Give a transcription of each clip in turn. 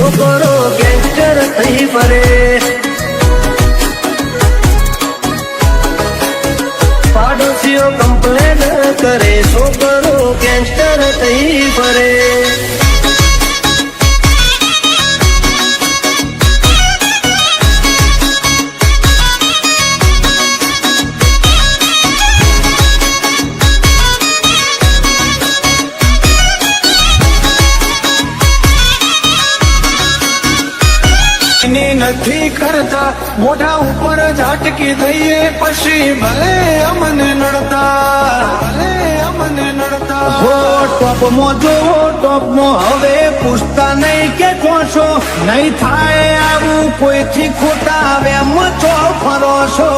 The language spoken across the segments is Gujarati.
છોકરો ગેંગસ્ટર થઈ ફરે, પાડોશીઓ કમ્પ્લેન કરે, છોકરો ગેંગસ્ટર થઈ ફરે. નથી કરતા મોઢા ઉપર ઝાટકી દઈએ પછી ભલે અમને નડતા હો ટોપમાં જોવો ટોપમાં હવે પૂછતા નહીં કે કોશો નહીં થાય આવું કોઈથી ખોટા આવે એમ છો ફરો છો,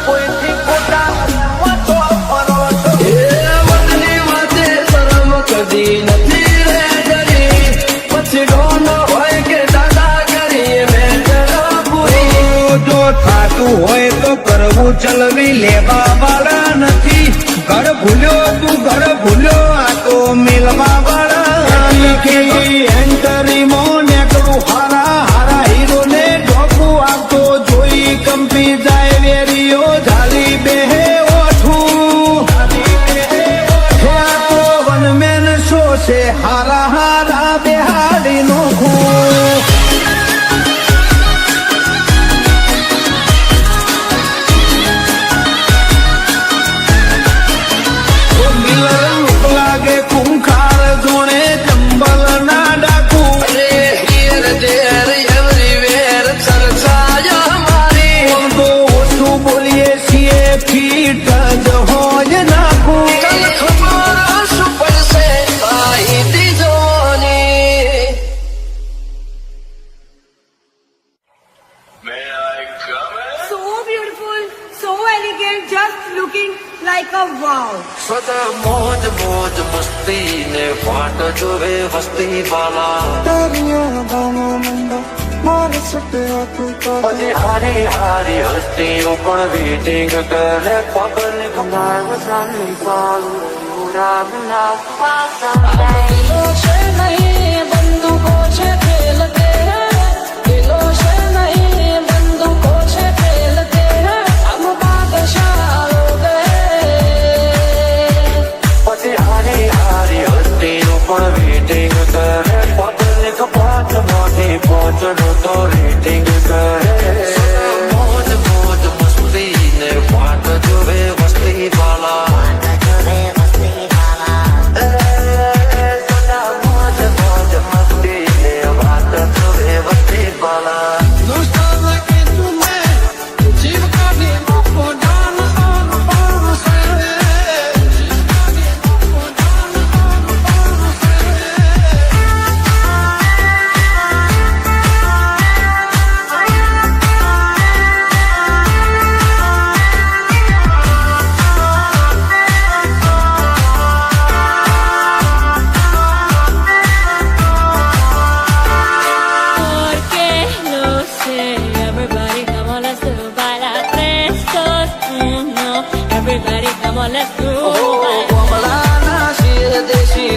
કોઈથી ખોટા ચો ફરો છો. એ વતની વાતે શરમ કદી નથી રે ડરી, પછી ડોનો હોય કે જો થાતું હોય તો કરવું ચલવી લેવા વાળા નથી. ઘર ભૂલ્યો તું ઘર ભૂલ્યો આ તો મિલવા વાળા નથી. એન્ટરીમાં નેકડું હારા હારા હીરો ને ઢોકું આપતો જોઈ કંપી જાય વેરીઓ ઝાલી બેહે ઓઠું. આ તો વનમેન શો છે હારા હારા બેહાડી નોખું. સદા મોજ મોજ મસ્તી ને વાટ જોવે વસ્તી વાલા, પછી હારી હારી હસ્તીઓ પણ વેટિંગ કરે પબ્લિક. બંદૂકો છે ખેલતે દિલો છે નહીં બંદૂકો છે ખેલતે હમ બાદશાહ પણ વેટિંગ કરે પબ્લિક, પાંચ માંથી પહોંચનો તો રેટિંગ કરે. મોજ મોજ મસ્તી ને વાટ જોવે વસ્તી વાલા, મોજ મોજ મસ્તી ને વાટ જોવે વસ્તી વાલા.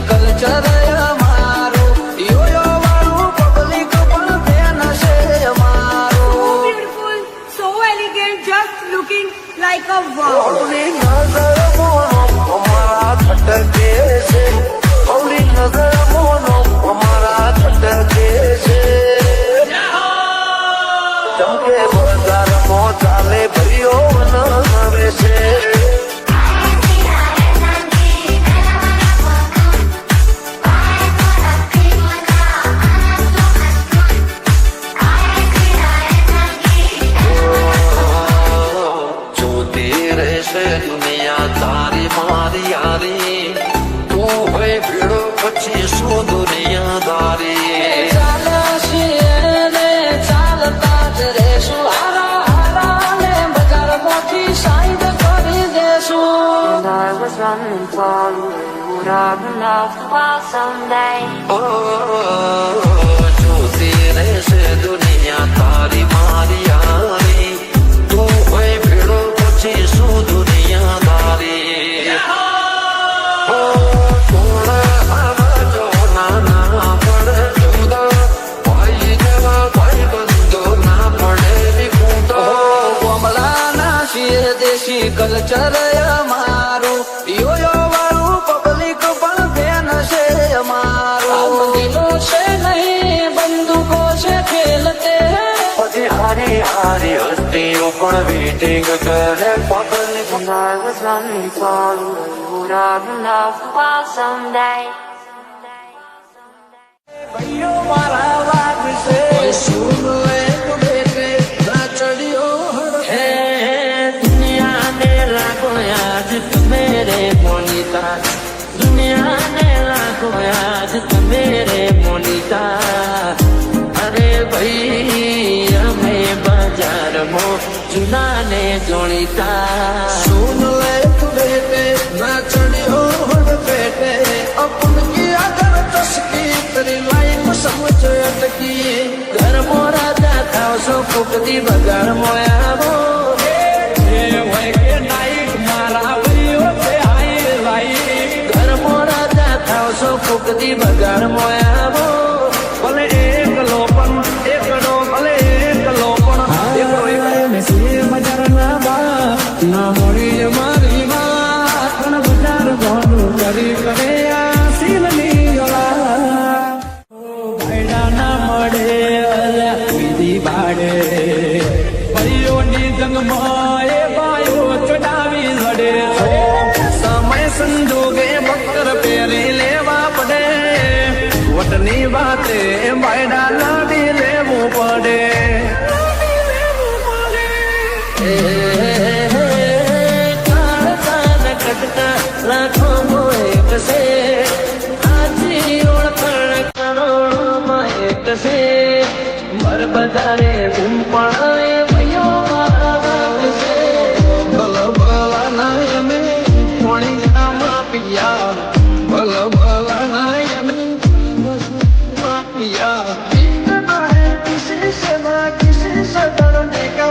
કલ્ચર અમારું યોયો વાળું પબ્લિક પણ ફેન છે અમારું. So beautiful, so elegant, just looking like a wow. ઓલી નજર મોનો અમારા છટકે છે, ઓલી નજર મોનો અમારા છટકે છે. ચમકે બજારમાં ચાલે ભર્યો નવે છે. દુનિયા તારી મારી યારી, તું હોય ભીડો પછી શું દુનિયાદારી. ચાલતા જ રેશું હારા હારા ને બજારમાંથી સાઈડ કરી દેશું. જોતી રહેશે દુનિયા તારી મારી યારી, તું હોય ભીડો પછી શું દુનિયાદારી. થોડા આવા જો નાના પણ જુદા કલ્ચર અમારું યોયો વાળું પબ્લિક પણ બેન છે અમારું દિલો છે નહીં બંદૂકો છે ખેલતે પછી હારી હારી હસ્તીઓ પણ વેટિંગ કરે પબ્લિક Someday. ભાઈઓ મારા વાત છે સુન લે તું બેટે ના ચડ્યો હે દુનિયા ને લાગો યાદ મેરે મોનિતા દુનિયા ને લાગો યાદ મેરે મોનિતા અરે ભાઈ અમે બજારમાં જૂના ને જોણીતા सुन ले तू बेटे ना चढ़ियो हट बेटे अपन की अगर चस्की तेरी लाइफ समझ अटकी ઘર મોરા જાતા સો ફૂકતી બગાડ મોયાવો ઘર મોરા જાતા સો ફૂકતી બગાડ મોયાવો ભલે એકલો પણ એકડો ભલે એકલો પણ ના મળી મારી વાત બજાર ભોલું કરી કરે આ સીલની ઓલા ભાઈડા ના મળે અલ્યા પીધી ભાડે ભાઈઓની જંગમાં એ ભાઈઓ ચડાવી લડે સમય સંજોગે બક્કર પહેરી લેવા પડે વટની વાતે ભાઈડા લાડી લેવું પડે લાખો એક છે આજી ઓળખાણ કરોડોમાં એક છે મર બધારે ગુમ પણ ભાઈઓ મારા વાત છે ભલ ભલા નાય અમે પોણી ગામમાં પિયા ભલ ભલા નાય અમે પિયા बीतना है किसी से ना किसी से डरने का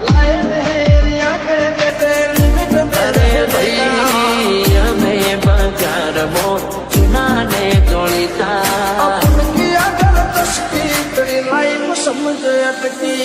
लायक है रिया के तेरे में અરે ભાઈ અમે બજારમાં જૂના ને જોડીતા अपन की अगर तस्की तेरी लाइफ समझ अटकी